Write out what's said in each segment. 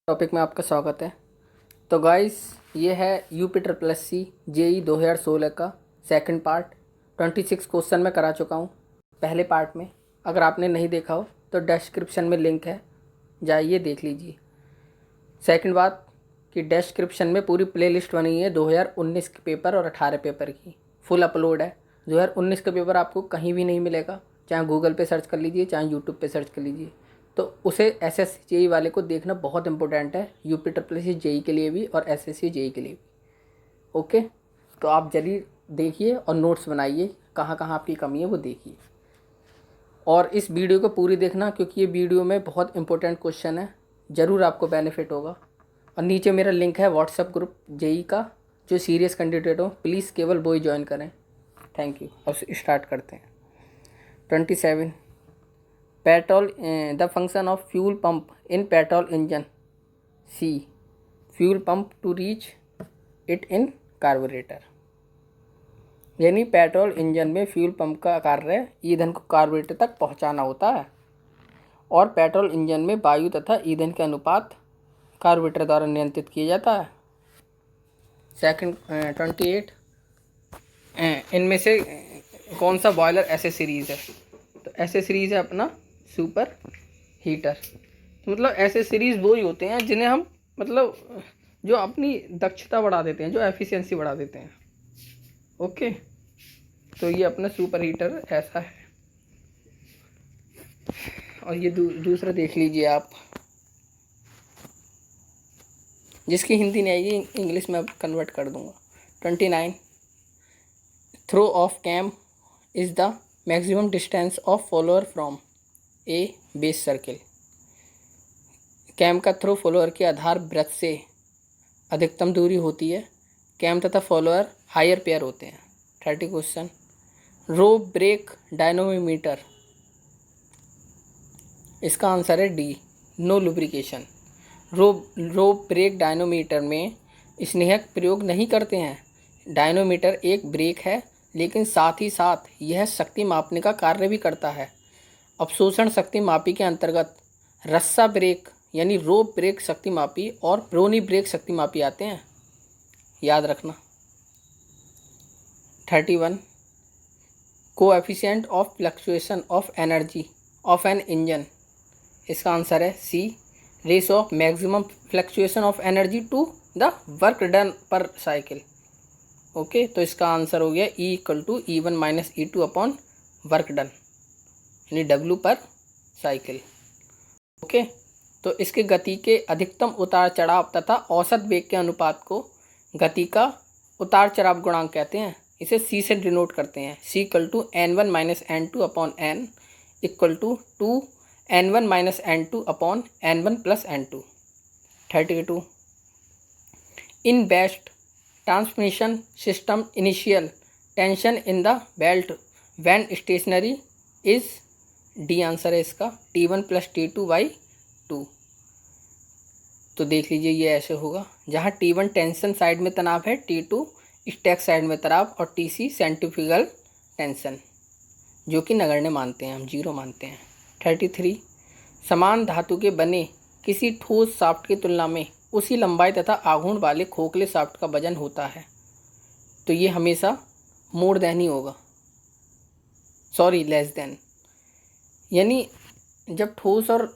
Topic में आपका स्वागत है। तो गाइस, ये है UP++ JEE 2016 का सेकंड पार्ट। 26 क्वेश्चन मैं करा चुका हूँ पहले पार्ट में। अगर आपने नहीं देखा हो तो डिस्क्रिप्शन में लिंक है, जाइए देख लीजिए। सेकंड बात कि डिस्क्रिप्शन में पूरी प्लेलिस्ट बनी है 2019 के पेपर और 18 पेपर की, फुल अपलोड है। 2019 का पेपर आपको कहीं भी नहीं मिलेगा, चाहे गूगल पे सर्च कर लीजिए, चाहे यूट्यूब पे सर्च कर लीजिए। तो उसे SSC JEE वाले को देखना बहुत इंपॉर्टेंट है, UP++ JEE के लिए भी और SSC JEE के लिए भी। ओके, तो आप जल्दी देखिए और नोट्स बनाइए, कहाँ कहाँ आपकी कमी है वो देखिए। और इस वीडियो को पूरी देखना, क्योंकि ये वीडियो में बहुत इंपॉर्टेंट क्वेश्चन है, ज़रूर आपको बेनिफिट होगा। और नीचे मेरा लिंक है व्हाट्सएप ग्रुप JEE का, जो सीरियस कैंडिडेट हो प्लीज़ केवल वो ही ज्वाइन करें। Thank you. अब स्टार्ट करते हैं। 27 petrol, the function of fuel pump in petrol engine. C fuel pump to reach it in carburettor. यानी पेट्रोल इंजन में फ्यूल पंप का कार्य ईंधन को कार्बोरेटर तक पहुंचाना होता है, और पेट्रोल इंजन में वायु तथा ईंधन के अनुपात कार्बोरेटर द्वारा नियंत्रित किया जाता है। सेकंड 28 इनमें से कौन सा बॉयलर ऐसे सीरीज़ है? तो ऐसे सीरीज़ है अपना सुपर हीटर। तो मतलब ऐसे सीरीज़ वो ही होते हैं जिन्हें हम मतलब जो अपनी दक्षता बढ़ा देते हैं, जो एफिशिएंसी बढ़ा देते हैं। ओके, तो ये अपना सुपर हीटर ऐसा है। और ये दूसरा देख लीजिए आप, जिसकी हिंदी नहीं आएगी इंग्लिश में अब कन्वर्ट कर दूंगा। 29 throw of cam is the maximum distance of follower from a base circle. Cam का थ्रो फॉलोअर के आधार वृत्त से अधिकतम दूरी होती है। कैम तथा फॉलोअर हायर पेयर होते हैं। 30 क्वेश्चन। रो ब्रेक डायनोमीटर, इसका आंसर है डी, नो लुब्रिकेशन। रो ब्रेक डायनोमीटर में स्नेहक प्रयोग नहीं करते हैं। डायनोमीटर एक ब्रेक है, लेकिन साथ ही साथ यह शक्ति मापने का कार्य भी करता है। अवशोषण शक्ति मापी के अंतर्गत रस्सा ब्रेक यानी रोप ब्रेक शक्ति मापी और प्रोनी ब्रेक शक्ति मापी आते हैं, याद रखना। 31 coefficient of fluctuation of energy of an engine, इसका आंसर है C, ratio of maximum fluctuation of energy to the work done per cycle. Okay, तो इसका आंसर हो गया E = E1 - E2 upon work done, यानी W पर cycle. Okay, तो इसके गति के अधिकतम उतार चढ़ाव तथा औसत वेग के अनुपात को गति का उतार चढ़ाव गुणांक कहते हैं। इसे C से डिनोट करते हैं। C = N1 - N2 upon N = 2N1 - N2 upon N1 + N2। 32 in best transmission system initial tension in the belt when stationary is, D answer है इसका, T1 + T2/2। तो देख लीजिए ये ऐसे होगा, जहाँ T1 टेंशन साइड में तनाव है, T2 स्टैक साइड में तनाव और TC सेंट्रीफ्यूगल टेंशन, जो कि नगण्य मानते हैं, हम 0 मानते हैं। 33 समान धातु के बने किसी ठोस शाफ्ट की तुलना में उसी लंबाई तथा आघूर्ण वाले खोखले शाफ्ट का वजन होता है। तो ये हमेशा मोर देन ही होगा, सॉरी लेस देन। यानी जब ठोस और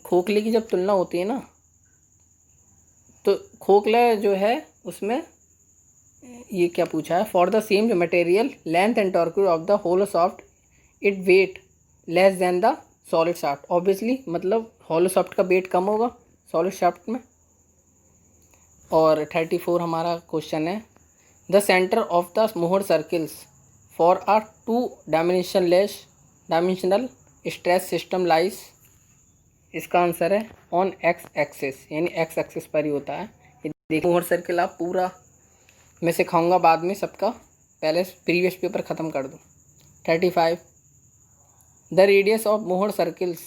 खोखले की जब तुलना होती है ना, तो खोखला जो है उसमें ये क्या पूछा है, for the same material length and torque of the hollow shaft it weight less than the solid shaft. Obviously मतलब होलो शाफ्ट का वेट कम होगा सॉलिड शाफ्ट में। और 34 हमारा क्वेश्चन है, द सेंटर ऑफ द मोहर circles for a 2 dimensional stress system lies, इसका answer है ऑन एक्स एक्सिस, यानी एक्स एक्सिस पर ही होता है। ये देखो मोहर सर्किल आप पूरा मैं सिखाऊंगा बाद में, सबका पहले प्रीवियस पेपर ख़त्म कर दूँ। 35 द रेडियस ऑफ मोहर circles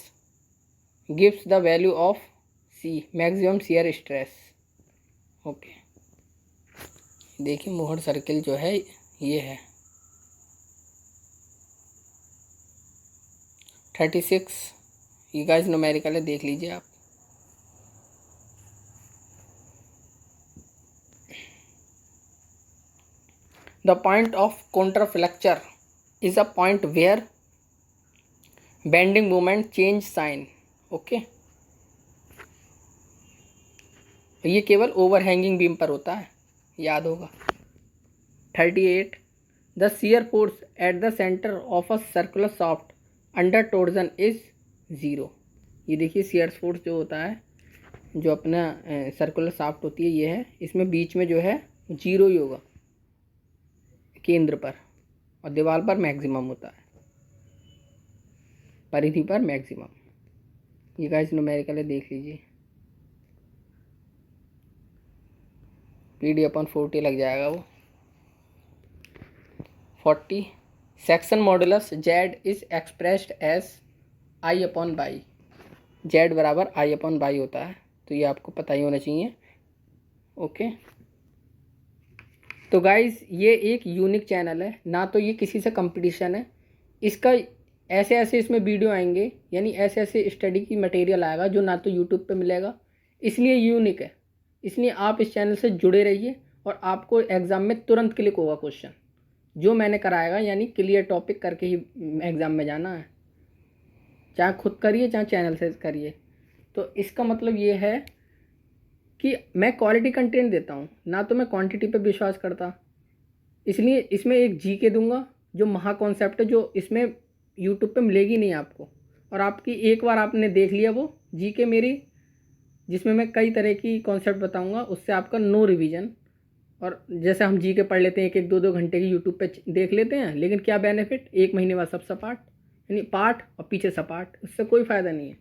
gives the value of C maximum shear stress. Okay, देखिए मोहर सर्किल जो है ये है। 36 ये गाइस न्यूमेरिकल है, देख लीजिए आप। The point of counterflexure is a point where bending moment change sign. Okay, ये केवल ओवरहैंगिंग बीम पर होता है, याद होगा। 38 the shear force at the centre of a circular shaft under Trojan is 0। ये देखिए शियर फोर्स जो होता है, जो अपना सर्कुलर शाफ्ट होती है, ये है, इसमें बीच में जो है 0 ही होगा केंद्र पर, और दीवार पर मैक्सिमम होता है, परिधि पर मैक्सिमम। ये गाइस न्यूमेरिकल है, देख लीजिए। PD/40 लग जाएगा वो। 40 section modulus Z is expressed as I/बाई। जेड बराबर I/बाई होता है, तो ये आपको पता ही होना चाहिए। ओके, तो गाइस ये एक यूनिक चैनल है, ना तो ये किसी से कंपटीशन है। इसका ऐसे ऐसे इसमें वीडियो आएंगे, यानी ऐसे ऐसे स्टडी की मटेरियल आएगा जो ना तो यूट्यूब पे मिलेगा, इसलिए यूनिक है। इसलिए आप इस चैनल से जुड़े रहिए और आपको एग्ज़ाम में तुरंत क्लिक होगा क्वेश्चन जो मैंने कराएगा, यानी क्लियर टॉपिक करके ही एग्ज़ाम में जाना है, चाहे खुद करिए चाहे चैनल से करिए। तो इसका मतलब ये है कि मैं क्वालिटी कंटेंट देता हूँ, ना तो मैं क्वांटिटी पे विश्वास करता। इसलिए इसमें एक जीके दूंगा जो महा कॉन्सेप्ट है, जो इसमें यूट्यूब पे मिलेगी नहीं आपको, और आपकी एक बार आपने देख लिया वो जीके मेरी, जिसमें मैं कई तरह की कॉन्सेप्ट बताऊंगा, उससे आपका नो रिवीजन। और जैसे हम जीके पढ़ लेते हैं, 1-2 घंटे की यूट्यूब पे देख लेते हैं, लेकिन क्या बेनिफिट, 1 महीने बाद सब सपाट, यानी पाठ और पीछे सपाट, उससे कोई फ़ायदा नहीं है।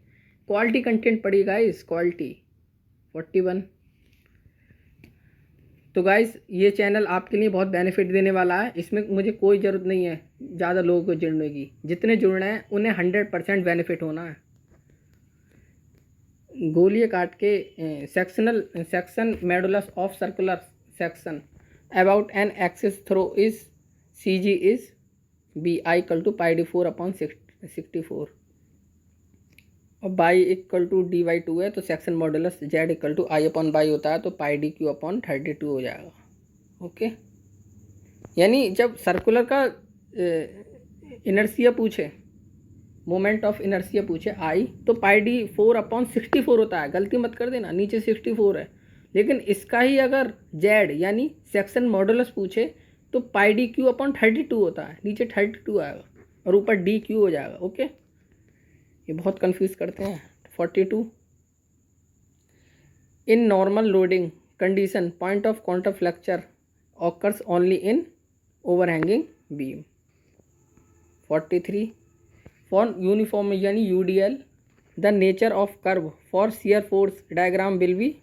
क्वालिटी कंटेंट पढ़िएगा, इस क्वालिटी 41। तो गाइस ये चैनल आपके लिए बहुत बेनिफिट देने वाला है, इसमें मुझे कोई ज़रूरत नहीं है ज़्यादा लोगों को जुड़ने की। जितने जुड़ना है उन्हें 100% बेनिफिट होना है। गोलीय काट के section modulus of circular section about an axis through is CG is BI = πd4/64, और बाई =D/2 है, तो सेक्शन मॉडुलस Z = I/बाई होता है, तो πdq/32 हो जाएगा। ओके, यानी जब सर्कुलर का इनर्सिया पूछे, मोमेंट ऑफ इनर्सिया पूछे I, तो πd4/64 होता है, गलती मत कर देना, नीचे 64 है। लेकिन इसका ही अगर Z यानी सेक्शन मॉडुलस पूछे तो πdq/32 होता है, नीचे 32 आएगा और ऊपर DQ हो जाएगा। ओके, ये बहुत कंफ्यूज करते हैं। 42 in normal loading condition point of counterflexure occurs only in overhanging beam. 43 for uniform यानी UDL the nature of curve for shear force diagram will be.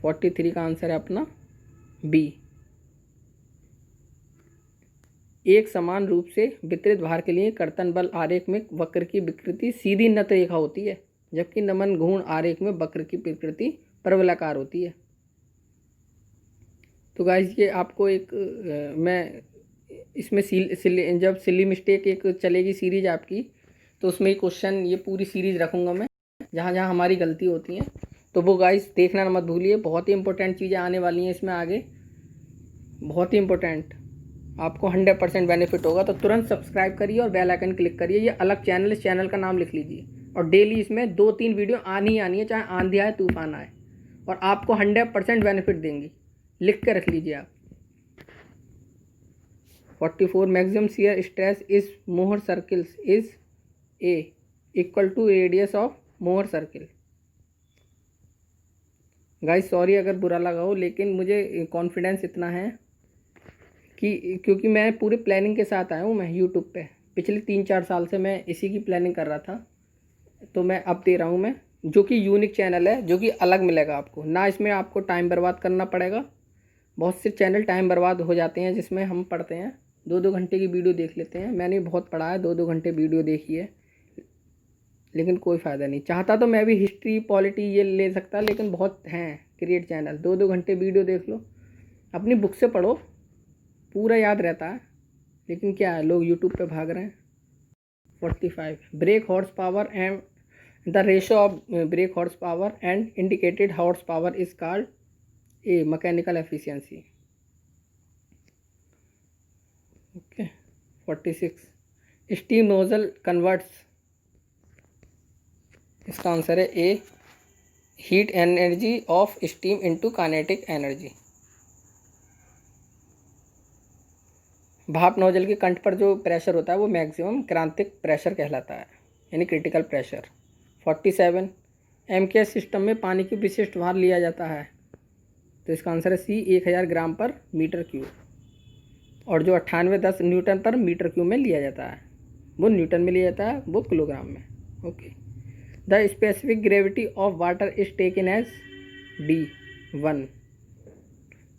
43 का आंसर है अपना B। एक समान रूप से वितरित भार के लिए कर्तन बल आरेख में वक्र की विकृति सीधी नत रेखा होती है, जबकि नमन घूर्ण आरेख में वक्र की विकृति परवलयाकार होती है। तो गाइस ये आपको एक मैं इसमें जब सिली मिस्टेक एक चलेगी सीरीज आपकी, तो उसमें क्वेश्चन ये पूरी सीरीज रखूँगा मैं, जहाँ जहाँ हमारी गलती होती है, तो वो गाइस देखना मत भूलिए। बहुत ही इंपॉर्टेंट चीज़ें आने वाली हैं इसमें आगे, बहुत ही इंपॉर्टेंट, आपको 100% बेनिफिट होगा। तो तुरंत सब्सक्राइब करिए और बेल आइकन क्लिक करिए। ये अलग चैनल, इस चैनल का नाम लिख लीजिए, और डेली इसमें 2-3 वीडियो आनी ही आनी है, चाहे आंधी आए तूफान आए, और आपको 100% बेनिफिट देंगी, लिख कर रख लीजिए आप। 44 मैक्सिमम शियर स्ट्रेस इज मोहर circles is A = radius of मोहर सर्किल। गाइस सॉरी अगर बुरा लगा हो, लेकिन मुझे कॉन्फिडेंस इतना है कि क्योंकि मैं पूरे प्लानिंग के साथ आया हूँ, मैं यूट्यूब पे पिछले 3-4 साल से मैं इसी की प्लानिंग कर रहा था, तो मैं अब दे रहा हूँ मैं, जो कि यूनिक चैनल है, जो कि अलग मिलेगा आपको ना। इसमें आपको टाइम बर्बाद करना पड़ेगा। बहुत से चैनल टाइम बर्बाद हो जाते हैं जिसमें हम पढ़ते हैं 2-2 घंटे की वीडियो देख लेते हैं। मैंने बहुत पढ़ा है, 2-2 घंटे वीडियो देखी है, लेकिन कोई फ़ायदा नहीं। चाहता तो मैं भी हिस्ट्री पॉलिटी ये ले सकता, लेकिन बहुत हैं क्रिएट चैनल, 2-2 घंटे वीडियो देख लो, अपनी बुक से पढ़ो, पूरा याद रहता है। लेकिन क्या है, लोग यूट्यूब पे भाग रहे हैं। 45 brake horse power and the ratio of brake horse power and indicated horse power is called A mechanical efficiency. Okay 46 steam nozzle converts, इसका आंसर है a heat energy of steam into kinetic energy. भाप nozzle के कंठ पर जो pressure होता है वो मैक्सिमम क्रांतिक प्रेशर कहलाता है, यानी क्रिटिकल प्रेशर। 47 एमकेएस सिस्टम में पानी की विशिष्ट भार लिया जाता है, तो इसका आंसर है सी 1000 ग्राम पर मीटर क्यूब। और जो 9810 न्यूटन पर मीटर क्यूब में लिया जाता है वो न्यूटन में लिया जाता है, वो किलोग्राम में। Okay the specific gravity of water is taken as D1।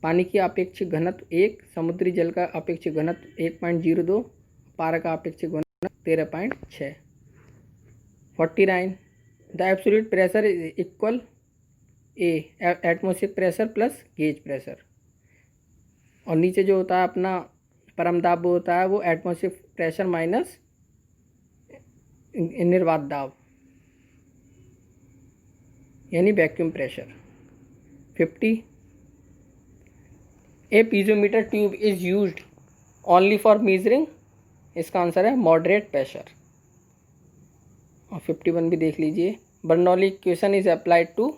पानी की अपेक्षिक घनत्व 1, समुद्री जल का अपेक्षिक घनत्व 1.02, पारा का अपेक्षिक घनत्व 13.6। 49 the absolute pressure is equal A atmospheric pressure plus gauge pressure. और नीचे जो होता है अपना परम दाब वो होता है वो एटमॉस्फेरिक प्रेशर माइनस निर्वात दाब, यानी vacuum pressure. 50 a piezometer tube is used only for measuring, इसका आंसर है मॉडरेट प्रेशर। और 51 भी देख लीजिए, Bernoulli equation is applied to,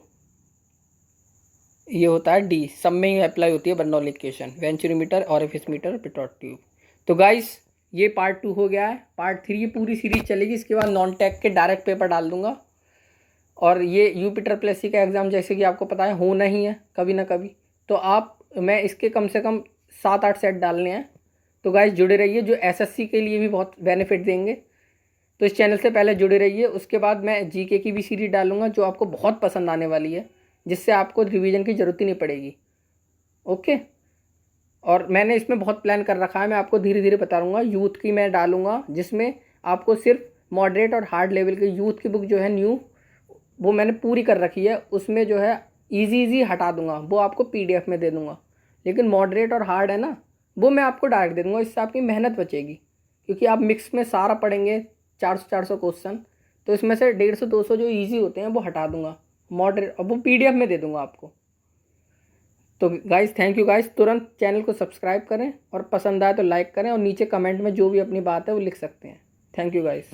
ये होता है डी, सब में ही अप्लाई होती है Bernoulli equation, venturimeter, orifice meter, pitot tube. तो गाइस ये पार्ट 2 हो गया है। पार्ट 3 ये पूरी सीरीज चलेगी, इसके बाद नॉन टेक के डायरेक्ट पेपर डाल दूंगा। और ये यूपीट्रिपल का एग्ज़ाम जैसे कि आपको पता है होना ही है कभी ना कभी, तो मैं इसके कम से कम 7-8 सेट डालने हैं। तो गाइस जुड़े रहिए, जो एसएससी के लिए भी बहुत बेनिफिट देंगे, तो इस चैनल से पहले जुड़े रहिए। उसके बाद मैं जीके की भी सीरीज डालूंगा जो आपको बहुत पसंद आने वाली है, जिससे आपको रिवीजन की ज़रूरत ही नहीं पड़ेगी। ओके, और मैंने इसमें बहुत प्लान कर रखा है, मैं आपको धीरे धीरे बता दूँगा। यूथ की मैं डालूँगा जिसमें आपको सिर्फ मॉडरेट और हार्ड लेवल की यूथ की बुक जो है न्यू, वो मैंने पूरी कर रखी है। उसमें जो है इजी हटा दूंगा, वो आपको पीडीएफ में दे दूंगा। लेकिन मॉडरेट और हार्ड है ना, वो मैं आपको डायरेक्ट दे दूंगा, इससे आपकी मेहनत बचेगी। क्योंकि आप मिक्स में सारा पढ़ेंगे 400 क्वेश्चन, तो इसमें से 150-200 जो ईजी होते हैं वो हटा दूंगा मॉडरेट, और वो पीडीएफ में दे दूंगा आपको। तो गाइस थैंक यू गाइस, तुरंत चैनल को सब्सक्राइब करें और पसंद आए तो लाइक करें, और नीचे कमेंट में जो भी अपनी बात है वो लिख सकते हैं। Thank you guys.